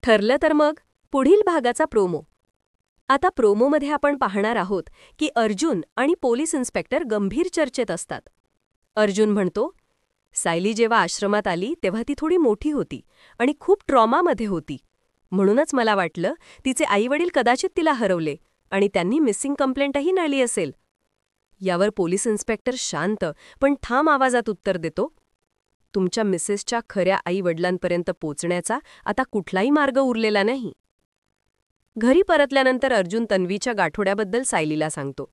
ठरलं तर मग पुढील भागाचा प्रोमो. आता प्रोमोमध्ये आपण पाहणार आहोत की अर्जुन आणि पोलीस इन्स्पेक्टर गंभीर चर्चेत असतात. अर्जुन म्हणतो, सायली जेव्हा आश्रमात आली तेव्हा ती थोडी मोठी होती आणि खूप ट्रॉमामध्ये होती. म्हणूनच मला वाटलं तिचे आईवडील कदाचित तिला हरवले आणि त्यांनी मिसिंग कंप्लेंटही नेली असेल. यावर पोलीस इन्स्पेक्टर शांत पण ठाम आवाजात उत्तर देतो, तुमच्या मिसेसच्या खऱ्या आईवडिलांपर्यंत पोचण्याचा आता कुठलाही मार्ग उरलेला नाही. घरी परतल्यानंतर अर्जुन तन्वीच्या गाठोड्याबद्दल सायलीला सांगतो.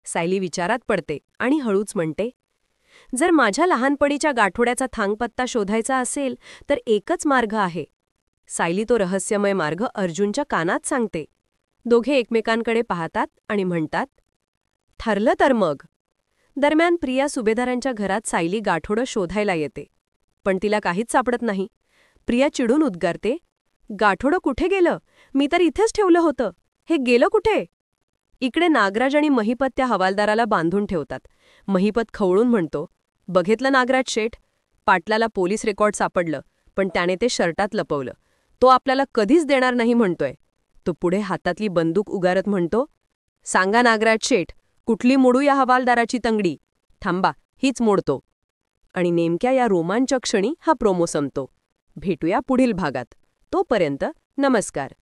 सायली विचारात पडते आणि हळूच म्हणते, जर माझ्या लहानपणीच्या गाठोड्याचा थांगपत्ता शोधायचा असेल तर एकच मार्ग आहे. सायली तो रहस्यमय मार्ग अर्जुनच्या कानात सांगते. दोघे एकमेकांकडे पाहतात आणि म्हणतात, ठरलं तर मग. दरम्यान प्रिया सुभेदारांच्या घरात सायली गाठोडं शोधायला येते, पण तिला काहीच सापडत नाही. प्रिया चिडून उद्गारते, गाठोडं कुठे गेलं? मी तर इथेच ठेवलं होतं. हे गेलं कुठे? इकडे नागराज आणि महिपत त्या हवालदाराला बांधून ठेवतात. महिपत खवळून म्हणतो, बघितलं नागराज शेठ, पाटलाला पोलीस रेकॉर्ड सापडलं, पण त्याने ते शर्टात लपवलं. तो आपल्याला कधीच देणार नाही म्हणतोय. तो पुढे हातातली बंदूक उगारत म्हणतो, सांगा नागराज शेठ, कुठली मोडू या हवालदाराची तंगडी? थांबा, हीच मोडतो. आणि नेमक्या या रोमांचक क्षणी हा प्रोमो संपतो. भेटूया पुढील भागात. तोपर्यंत नमस्कार.